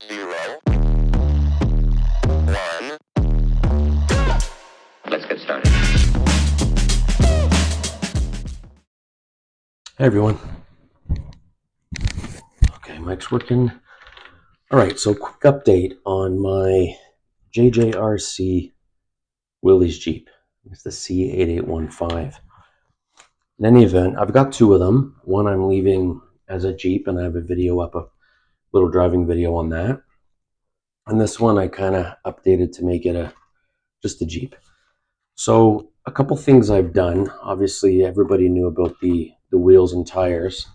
0, 1. Let's get started. Hey everyone. Okay, mic's working. All right, so quick update on my JJRC Willy's Jeep. It's the AC8815. In any event, I've got two of them. One I'm leaving as a Jeep, and I have a video up, a little driving video on that. And this one I kind of updated to make it just a Jeep. So a couple things I've done. Obviously, everybody knew about the wheels and tires.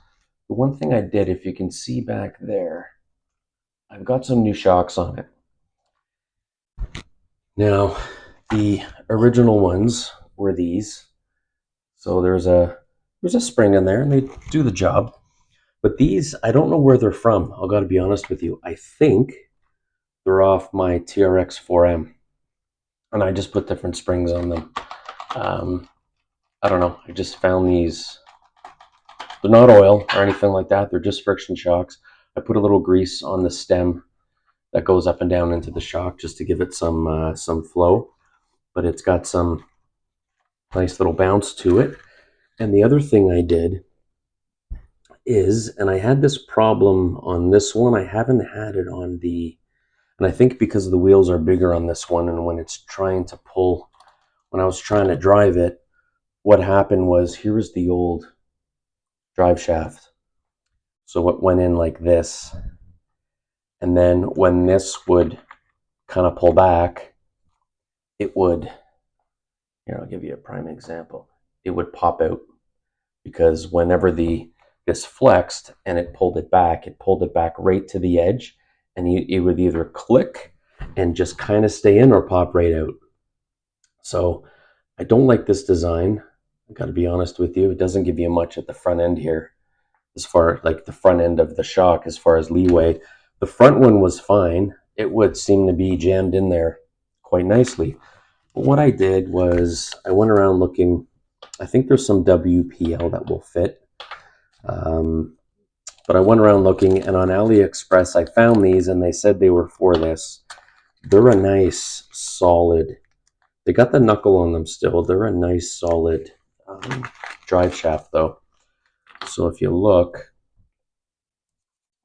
The one thing I did, if you can see back there, I've got some new shocks on it. Now, the original ones were these. So there's a spring in there, and they do the job. But these, I don't know where they're from. I've got to be honest with you. I think they're off my TRX 4M, and I just put different springs on them. I don't know. I just found these. They're not oil or anything like that. They're just friction shocks. I put a little grease on the stem that goes up and down into the shock just to give it some flow. But it's got some nice little bounce to it. And the other thing I did is, and I had this problem on this one, I haven't had it on and I think because the wheels are bigger on this one, and when it's trying to pull, when I was trying to drive it, what happened was, here's the old drive shaft. So it went in like this. And then when this would kind of pull back, it would, here, I'll give you a prime example. It would pop out, because whenever this flexed and it pulled it back right to the edge, and it would either click and just kind of stay in or pop right out. So I don't like this design. I got to be honest with you. It doesn't give you much at the front end here, as far like the front end of the shock, as far as leeway. The front one was fine. It would seem to be jammed in there quite nicely. But what I did was I went around looking. I think there's some WPL that will fit. But I went around looking, and on AliExpress I found these, and they said they were for this. They're a nice solid, they got the knuckle on them still. They're a nice solid drive shaft though. So if you look,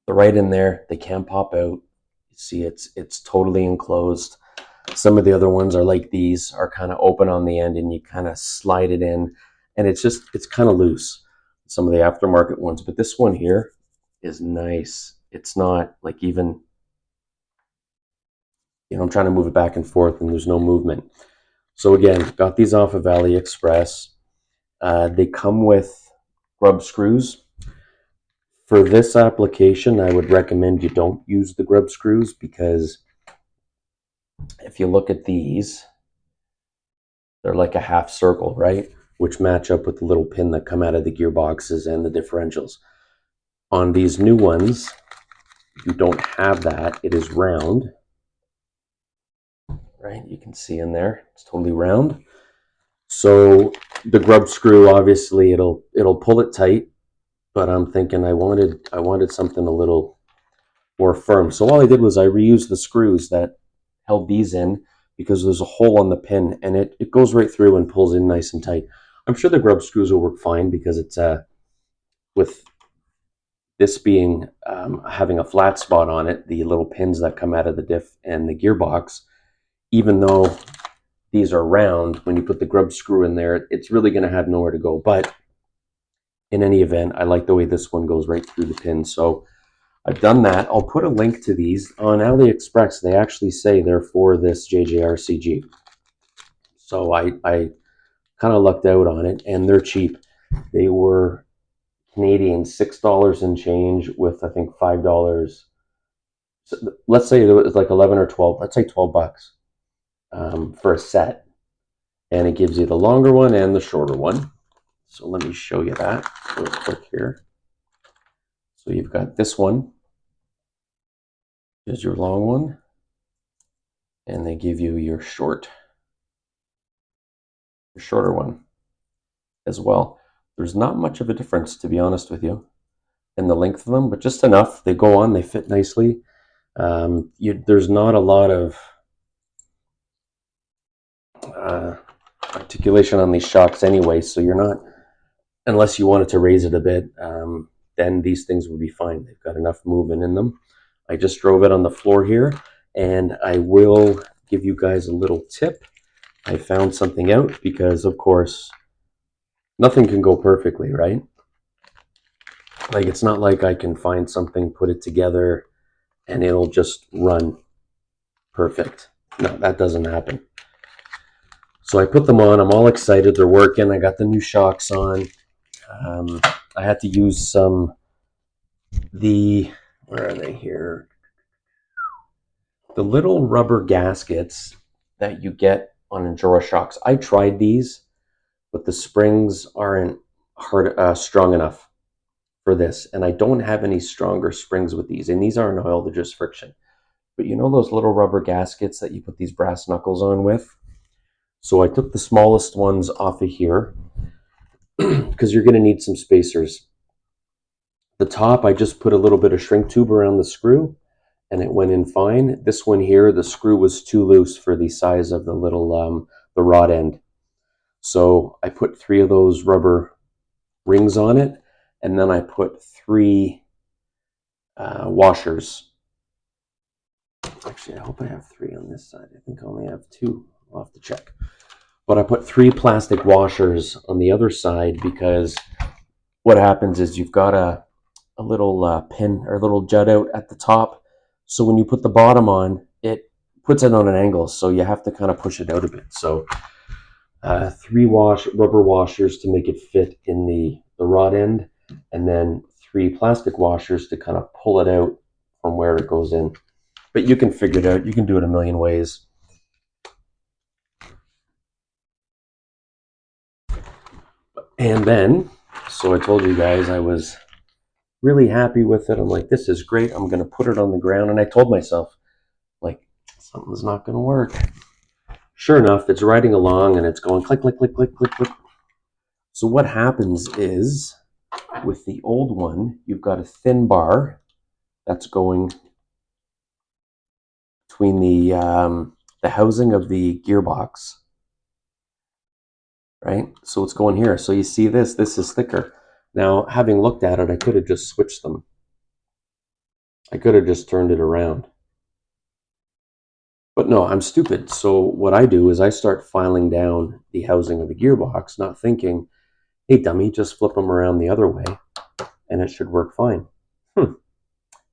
they're right in there. They can pop out. You see it's totally enclosed. Some of the other ones are like these, are kind of open on the end, and you kind of slide it in, and it's kind of loose. Some of the aftermarket ones, but this one here is nice. It's not like, even, I'm trying to move it back and forth and there's no movement. So again, got these off of AliExpress. They come with grub screws. For this application, I would recommend you don't use the grub screws, because if you look at these, they're like a half circle, right? Which match up with the little pin that come out of the gearboxes and the differentials. On these new ones, you don't have that. It is round, right? You can see in there, it's totally round. So the grub screw, obviously, it'll pull it tight, but I'm thinking I wanted something a little more firm. So all I did was I reused the screws that held these in, because there's a hole on the pin, and it goes right through and pulls in nice and tight. I'm sure the grub screws will work fine, because it's with this being having a flat spot on it, the little pins that come out of the diff and the gearbox, even though these are round, when you put the grub screw in there, it's really going to have nowhere to go. But in any event, I like the way this one goes right through the pin. So I've done that. I'll put a link to these on AliExpress. They actually say they're for this JJRC Jeep. So I kind of lucked out on it, and they're cheap. They were Canadian, $6 and change, with I think $5. So let's say it was like 11 or 12. Let's say $12 for a set, and it gives you the longer one and the shorter one. So let me show you that real quick here. So you've got this one. Here's your long one, and they give you your shorter one as well. There's not much of a difference, to be honest with you, in the length of them, but just enough. They go on, they fit nicely. There's not a lot of articulation on these shocks anyway, so you're not, unless you wanted to raise it a bit, then these things would be fine. They've got enough movement in them. I just drove it on the floor here, and I will give you guys a little tip. I found something out because, of course, nothing can go perfectly, right? Like, it's not like I can find something, put it together, and it'll just run perfect. No, that doesn't happen. So I put them on. I'm all excited. They're working. I got the new shocks on. I had to use where are they here? The little rubber gaskets that you get on Enduro shocks. I tried these, but the springs aren't strong enough for this. And I don't have any stronger springs with these. And these aren't oil, they're just friction. But you know those little rubber gaskets that you put these brass knuckles on with? So I took the smallest ones off of here because you're going to need some spacers. The top, I just put a little bit of shrink tube around the screw, and it went in fine. This one here, the screw was too loose for the size of the little the rod end. So I put 3 of those rubber rings on it, and then I put 3 washers. Actually, I hope I have 3 on this side. I think I only have 2. I'll have to check. But I put 3 plastic washers on the other side because what happens is you've got a little pin or a little jut out at the top. So when you put the bottom on, it puts it on an angle. So you have to kind of push it out a bit. So 3 rubber washers to make it fit in the rod end, and then 3 plastic washers to kind of pull it out from where it goes in. But you can figure it out. You can do it a million ways. And then, so I told you guys I was really happy with it. I'm like, this is great. I'm going to put it on the ground. And I told myself, like, something's not going to work. Sure enough, it's riding along and it's going click, click, click, click, click, click. So what happens is, with the old one, you've got a thin bar that's going between the housing of the gearbox, right? So it's going here. So you see this is thicker. Now, having looked at it, I could have just switched them. I could have just turned it around. But no, I'm stupid. So what I do is I start filing down the housing of the gearbox, not thinking, hey, dummy, just flip them around the other way, and it should work fine.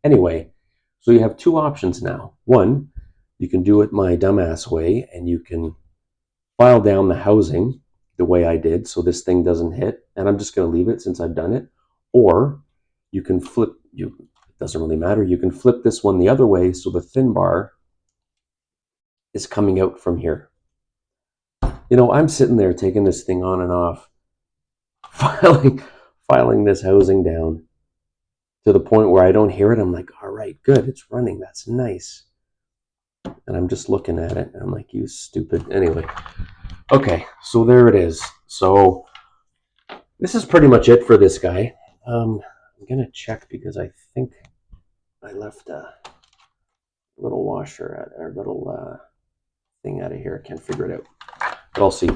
Anyway, so you have 2 options now. One, you can do it my dumbass way, and you can file down the housing the way I did so this thing doesn't hit, and I'm just going to leave it since I've done it. Or you can flip, it doesn't really matter, you can flip this one the other way so the thin bar is coming out from here. You know, I'm sitting there taking this thing on and off, filing this housing down to the point where I don't hear it. I'm like, all right, good, it's running, that's nice. And I'm just looking at it, and I'm like, you stupid. Anyway, okay, so there it is. So this is pretty much it for this guy. I'm going to check because I think I left a little washer or little thing out of here. I can't figure it out, but I'll see.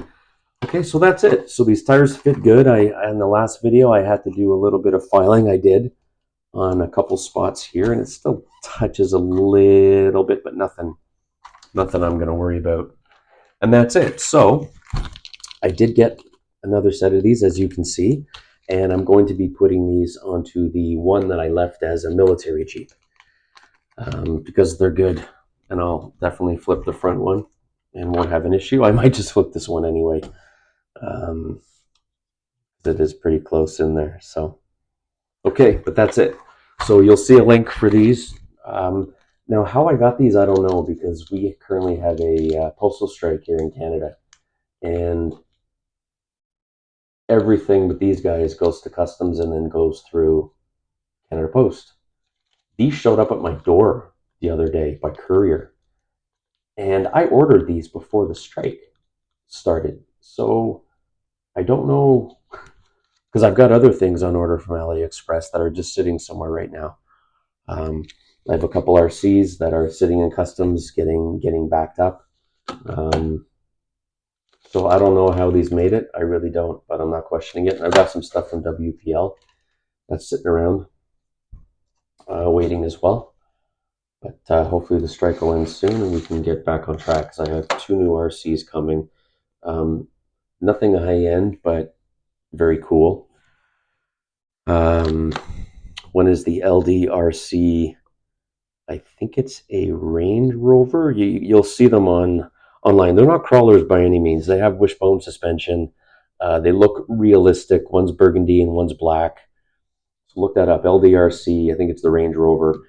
Okay, so that's it. So these tires fit good. In the last video, I had to do a little bit of filing. I did on a couple spots here, and it still touches a little bit, but nothing I'm going to worry about. And that's it. So I did get another set of these, as you can see, and I'm going to be putting these onto the one that I left as a military Jeep because they're good, and I'll definitely flip the front one and won't have an issue. I might just flip this one anyway. It is pretty close in there. So, okay, but that's it. So you'll see a link for these. Now, how I got these, I don't know, because we currently have a postal strike here in Canada, and everything but these guys goes to customs and then goes through Canada Post. These showed up at my door the other day by courier, and I ordered these before the strike started. So I don't know, because I've got other things on order from AliExpress that are just sitting somewhere right now. I have a couple RCs that are sitting in customs getting backed up. So I don't know how these made it. I really don't, but I'm not questioning it. I've got some stuff from WPL that's sitting around waiting as well. But hopefully the strike will end soon and we can get back on track, because I have 2 new RCs coming. Nothing high end, but very cool. One is the LDRC. I think it's a Range Rover. You'll see them online. They're not crawlers by any means. They have wishbone suspension. They look realistic. One's burgundy and one's black. So look that up. LDRC. I think it's the Range Rover.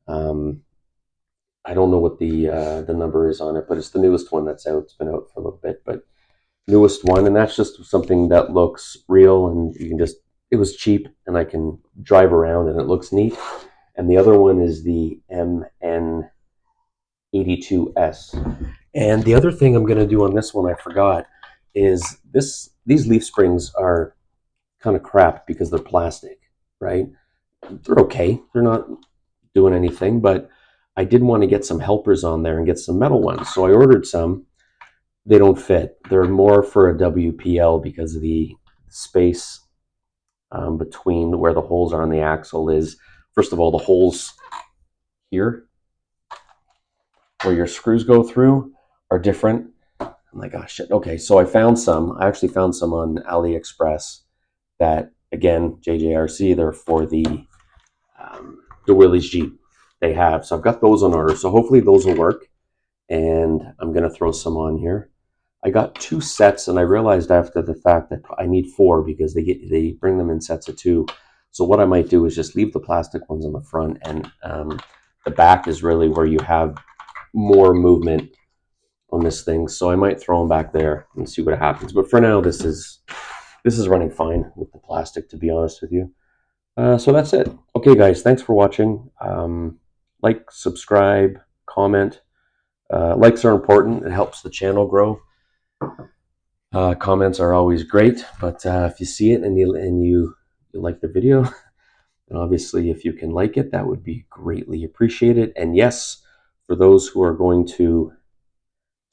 I don't know what the number is on it, but it's the newest one that's out. It's been out for a little bit, but newest one, and that's just something that looks real, and you can just. It was cheap, and I can drive around, and it looks neat. And the other one is the MN82S. And the other thing I'm going to do on this one, I forgot, is these leaf springs are kind of crap because they're plastic, right? They're okay. They're not doing anything, but I did want to get some helpers on there and get some metal ones. So I ordered some. They don't fit. They're more for a WPL because of the space between where the holes are on the axle is. First of all, the holes here where your screws go through are different. I'm like, oh shit. Okay, so I found some. I actually found some on AliExpress that, again, JJRC, they're for the Willy's Jeep. They have. So I've got those on order. So hopefully those will work. And I'm going to throw some on here. I got 2 sets, and I realized after the fact that I need 4 because they bring them in sets of 2. So what I might do is just leave the plastic ones on the front, and the back is really where you have more movement on this thing. So I might throw them back there and see what happens. But for now, this is running fine with the plastic, to be honest with you. So that's it. Okay, guys, thanks for watching. Like, subscribe, comment. Likes are important. It helps the channel grow. Comments are always great, but if you see it and you like the video, and obviously if you can like it, that would be greatly appreciated. And yes, for those who are going to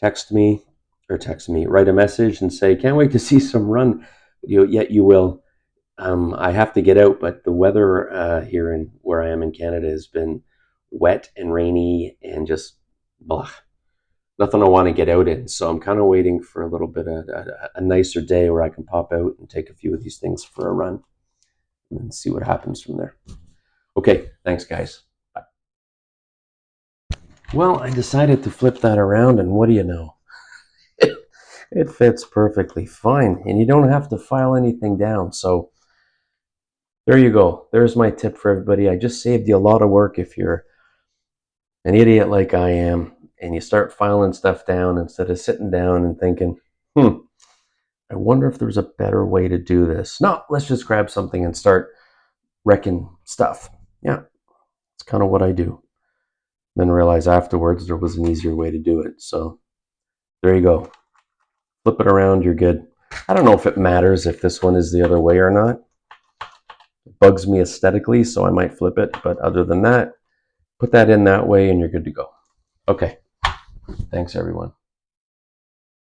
write a message and say, can't wait to see some run, yet you will. I have to get out, but the weather here in where I am in Canada has been wet and rainy and just blah. Nothing I want to get out in. So I'm kind of waiting for a little bit of a nicer day where I can pop out and take a few of these things for a run and see what happens from there. Okay, thanks, guys. Bye. Well, I decided to flip that around, and what do you know? It fits perfectly fine, and you don't have to file anything down. So there you go. There's my tip for everybody. I just saved you a lot of work if you're an idiot like I am, and you start filing stuff down instead of sitting down and thinking, I wonder if there's a better way to do this. No, let's just grab something and start wrecking stuff. Yeah, it's kind of what I do. Then realize afterwards there was an easier way to do it. So there you go. Flip it around, you're good. I don't know if it matters if this one is the other way or not. It bugs me aesthetically, so I might flip it. But other than that, put that in that way and you're good to go. Okay. Thanks, everyone.